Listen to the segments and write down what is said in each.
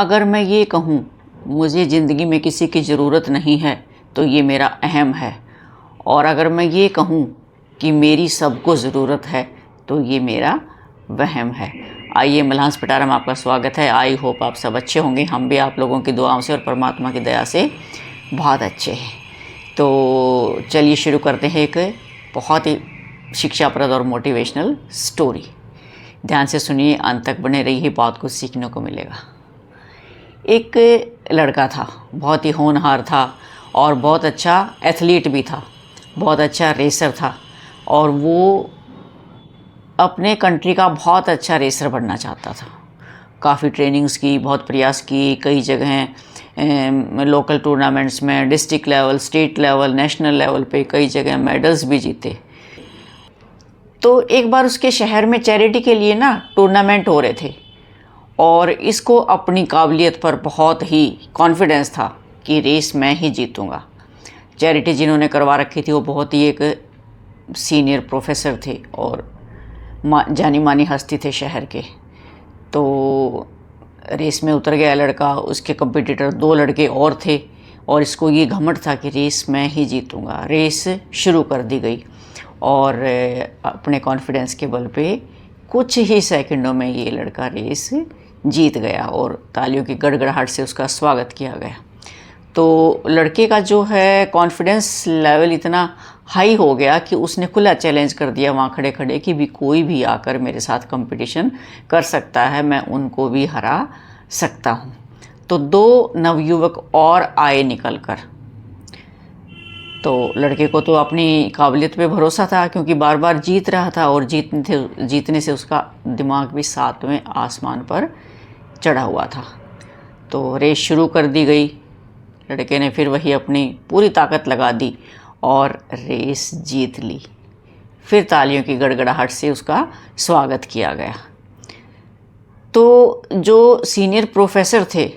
अगर मैं ये कहूँ मुझे ज़िंदगी में किसी की ज़रूरत नहीं है तो ये मेरा अहम है, और अगर मैं ये कहूँ कि मेरी सबको ज़रूरत है तो ये मेरा वहम है। आइए, मलहांस पिटारा में आपका स्वागत है। आई होप आप सब अच्छे होंगे। हम भी आप लोगों की दुआओं से और परमात्मा की दया से बहुत अच्छे हैं। तो चलिए शुरू करते हैं एक बहुत ही शिक्षाप्रद और मोटिवेशनल स्टोरी। ध्यान से सुनिए, अंत तक बने रहिए, बहुत कुछ सीखने को मिलेगा। एक लड़का था, बहुत ही होनहार था और बहुत अच्छा एथलीट भी था, बहुत अच्छा रेसर था, और वो अपने कंट्री का बहुत अच्छा रेसर बनना चाहता था। काफ़ी ट्रेनिंग्स की, बहुत प्रयास की, कई जगह लोकल टूर्नामेंट्स में, district level, state level, national level पे कई जगह मेडल्स भी जीते। तो एक बार उसके शहर में चैरिटी के लिए ना टूर्नामेंट हो रहे थे, और इसको अपनी काबिलियत पर बहुत ही कॉन्फिडेंस था कि रेस मैं ही जीतूंगा। चैरिटी जिन्होंने करवा रखी थी वो बहुत ही एक सीनियर प्रोफेसर थे और जानी मानी हस्ती थे शहर के। तो रेस में उतर गया लड़का, उसके कंपटीटर 2 लड़के और थे, और इसको ये घमंड था कि रेस मैं ही जीतूंगा। रेस शुरू कर दी गई और अपने कॉन्फिडेंस के बल पे कुछ ही सेकंडों में ये लड़का रेस जीत गया और तालियों की गड़गड़ाहट से उसका स्वागत किया गया। तो लड़के का जो है कॉन्फिडेंस लेवल इतना हाई हो गया कि उसने खुला चैलेंज कर दिया वहाँ खड़े खड़े कि भी कोई भी आकर मेरे साथ कंपटीशन कर सकता है, मैं उनको भी हरा सकता हूँ। तो 2 नवयुवक और आए निकल कर। तो लड़के को तो अपनी काबिलियत पे भरोसा था क्योंकि बार बार जीत रहा था, और जीतने से उसका दिमाग भी 7वें आसमान पर चढ़ा हुआ था। तो रेस शुरू कर दी गई। लड़के ने फिर वही अपनी पूरी ताकत लगा दी और रेस जीत ली। फिर तालियों की गड़गड़ाहट से उसका स्वागत किया गया। तो जो सीनियर प्रोफेसर थे,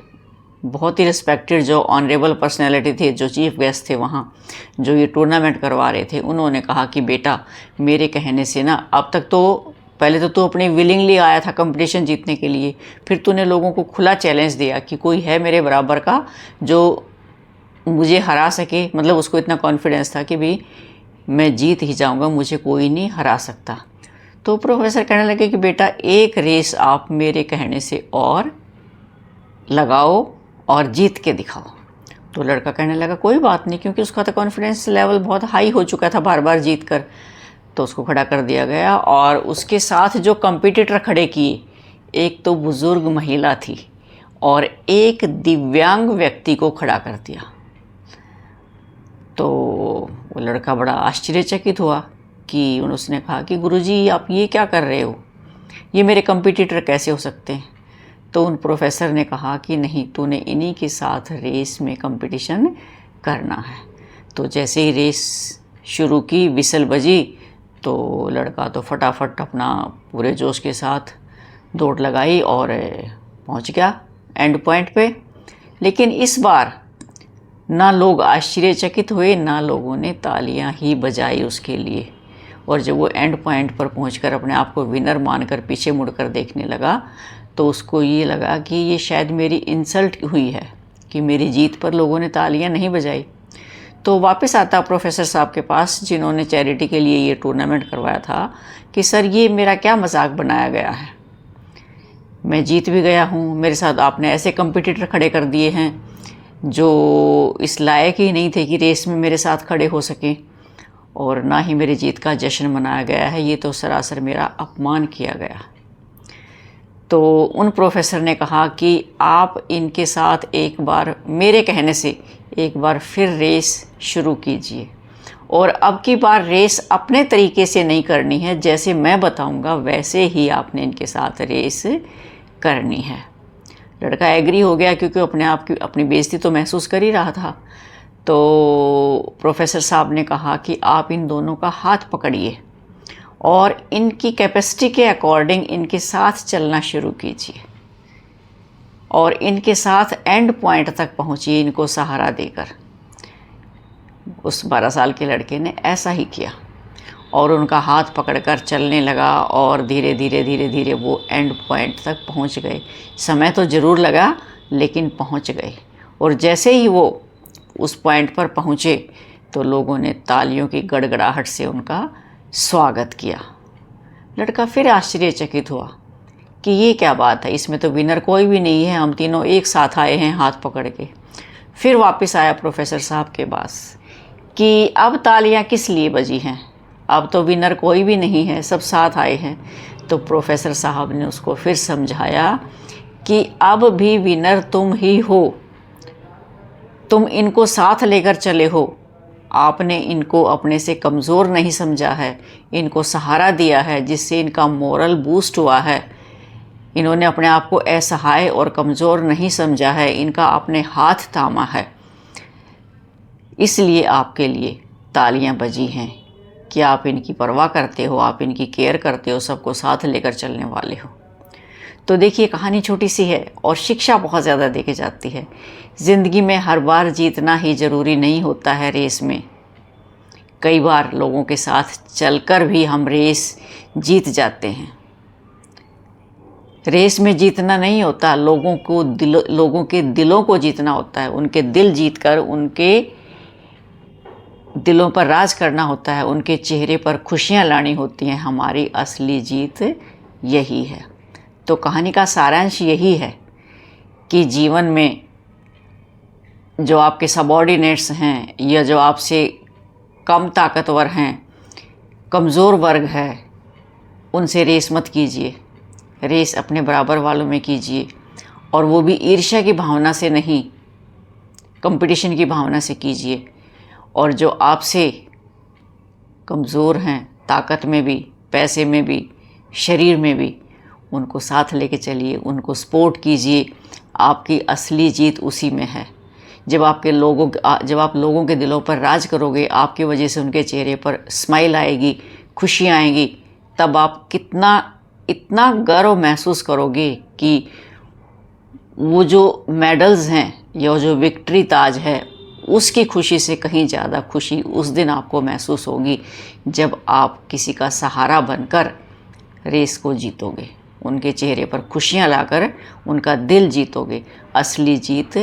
बहुत ही रिस्पेक्टेड, जो ऑनरेबल पर्सनैलिटी थे, जो चीफ गेस्ट थे वहाँ, जो ये टूर्नामेंट करवा रहे थे, उन्होंने कहा कि बेटा, मेरे कहने से ना, अब तक तो पहले तो तू अपनी विलिंगली आया था कंपटीशन जीतने के लिए, फिर तूने लोगों को खुला चैलेंज दिया कि कोई है मेरे बराबर का जो मुझे हरा सके। मतलब उसको इतना कॉन्फिडेंस था कि भाई मैं जीत ही जाऊंगा, मुझे कोई नहीं हरा सकता। तो प्रोफेसर कहने लगे कि बेटा, एक रेस आप मेरे कहने से और लगाओ और जीत के दिखाओ। तो लड़का कहने लगा कोई बात नहीं, क्योंकि उसका तो कॉन्फिडेंस लेवल बहुत हाई हो चुका था बार बार जीत कर। तो उसको खड़ा कर दिया गया, और उसके साथ जो कंपटीटर खड़े किए, एक तो बुज़ुर्ग महिला थी और एक दिव्यांग व्यक्ति को खड़ा कर दिया। तो वो लड़का बड़ा आश्चर्यचकित हुआ कि उसने कहा कि गुरुजी, आप ये क्या कर रहे हो, ये मेरे कंपटीटर कैसे हो सकते हैं। तो उन प्रोफेसर ने कहा कि नहीं, तूने इन्हीं के साथ रेस में कंपटीशन करना है। तो जैसे ही रेस शुरू की, विसल बजी, तो लड़का तो फटाफट अपना पूरे जोश के साथ दौड़ लगाई और पहुंच गया एंड पॉइंट पे। लेकिन इस बार ना लोग आश्चर्यचकित हुए, ना लोगों ने तालियां ही बजाई उसके लिए। और जब वो एंड पॉइंट पर पहुंचकर अपने आप को विनर मानकर पीछे मुड़कर देखने लगा, तो उसको ये लगा कि ये शायद मेरी इंसल्ट हुई है कि मेरी जीत पर लोगों ने तालियां नहीं बजाई। तो वापस आता प्रोफेसर साहब के पास, जिन्होंने चैरिटी के लिए ये टूर्नामेंट करवाया था, कि सर, ये मेरा क्या मजाक बनाया गया है। मैं जीत भी गया हूँ, मेरे साथ आपने ऐसे कंपटीटर खड़े कर दिए हैं जो इस लायक ही नहीं थे कि रेस में मेरे साथ खड़े हो सकें, और ना ही मेरी जीत का जश्न मनाया गया है। ये तो सरासर मेरा अपमान किया गया। तो उन प्रोफेसर ने कहा कि आप इनके साथ एक बार मेरे कहने से एक बार फिर रेस शुरू कीजिए, और अब की बार रेस अपने तरीके से नहीं करनी है, जैसे मैं बताऊंगा वैसे ही आपने इनके साथ रेस करनी है। लड़का एग्री हो गया, क्योंकि अपने आप की अपनी बेइज्जती तो महसूस कर ही रहा था। तो प्रोफेसर साहब ने कहा कि आप इन दोनों का हाथ पकड़िए और इनकी कैपेसिटी के अकॉर्डिंग इनके साथ चलना शुरू कीजिए, और इनके साथ एंड पॉइंट तक पहुंचिए, इनको सहारा देकर। उस 12 साल के लड़के ने ऐसा ही किया और उनका हाथ पकड़कर चलने लगा, और धीरे धीरे धीरे धीरे वो एंड पॉइंट तक पहुंच गए। समय तो ज़रूर लगा, लेकिन पहुंच गए। और जैसे ही वो उस पॉइंट पर पहुँचे तो लोगों ने तालियों की गड़गड़ाहट से उनका स्वागत किया। लड़का फिर आश्चर्यचकित हुआ कि ये क्या बात है, इसमें तो विनर कोई भी नहीं है, हम तीनों एक साथ आए हैं हाथ पकड़ के। फिर वापस आया प्रोफेसर साहब के पास कि अब तालियां किस लिए बजी हैं, अब तो विनर कोई भी नहीं है, सब साथ आए हैं। तो प्रोफेसर साहब ने उसको फिर समझाया कि अब भी विनर तुम ही हो, तुम इनको साथ लेकर चले हो, आपने इनको अपने से कमज़ोर नहीं समझा है, इनको सहारा दिया है जिससे इनका मोरल बूस्ट हुआ है। इन्होंने अपने आप को असहाय और कमज़ोर नहीं समझा है, इनका आपने हाथ थामा है, इसलिए आपके लिए तालियां बजी हैं कि आप इनकी परवाह करते हो, आप इनकी केयर करते हो, सबको साथ लेकर चलने वाले हो। तो देखिए कहानी छोटी सी है और शिक्षा बहुत ज़्यादा देके जाती है। ज़िंदगी में हर बार जीतना ही ज़रूरी नहीं होता है रेस में, कई बार लोगों के साथ चलकर भी हम रेस जीत जाते हैं। रेस में जीतना नहीं होता, लोगों के दिलों को जीतना होता है, उनके दिल जीतकर उनके दिलों पर राज करना होता है, उनके चेहरे पर खुशियां लानी होती हैं। हमारी असली जीत यही है। तो कहानी का सारांश यही है कि जीवन में जो आपके सबॉर्डिनेट्स हैं या जो आपसे कम ताकतवर हैं, कमज़ोर वर्ग है, उनसे रेस मत कीजिए, रेस अपने बराबर वालों में कीजिए, और वो भी ईर्ष्या की भावना से नहीं, कंपटीशन की भावना से कीजिए। और जो आपसे कमज़ोर हैं, ताकत में भी, पैसे में भी, शरीर में भी, उनको साथ लेके चलिए, उनको सपोर्ट कीजिए। आपकी असली जीत उसी में है। जब आप लोगों के दिलों पर राज करोगे, आपकी वजह से उनके चेहरे पर स्माइल आएगी, खुशियाँ आएंगी, तब आप इतना गर्व महसूस करोगे कि वो जो मेडल्स हैं या जो विक्ट्री ताज है, उसकी खुशी से कहीं ज़्यादा खुशी उस दिन आपको महसूस होगी जब आप किसी का सहारा बनकर रेस को जीतोगे, उनके चेहरे पर खुशियाँ लाकर उनका दिल जीतोगे। असली जीत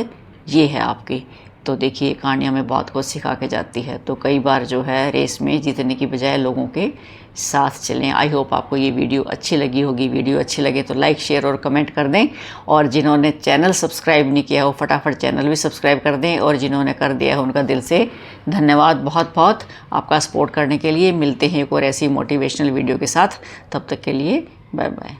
ये है आपकी। तो देखिए कहानी हमें बहुत कुछ सिखा के जाती है। तो कई बार जो है रेस में जीतने की बजाय लोगों के साथ चलें। आई होप आपको ये वीडियो अच्छी लगी होगी। वीडियो अच्छी लगे तो लाइक, शेयर और कमेंट कर दें, और जिन्होंने चैनल सब्सक्राइब नहीं किया हो फटाफट चैनल भी सब्सक्राइब कर दें, और जिन्होंने कर दिया है उनका दिल से धन्यवाद। बहुत बहुत आपका सपोर्ट करने के लिए। मिलते हैं एक और ऐसी मोटिवेशनल वीडियो के साथ, तब तक के लिए बाय बाय।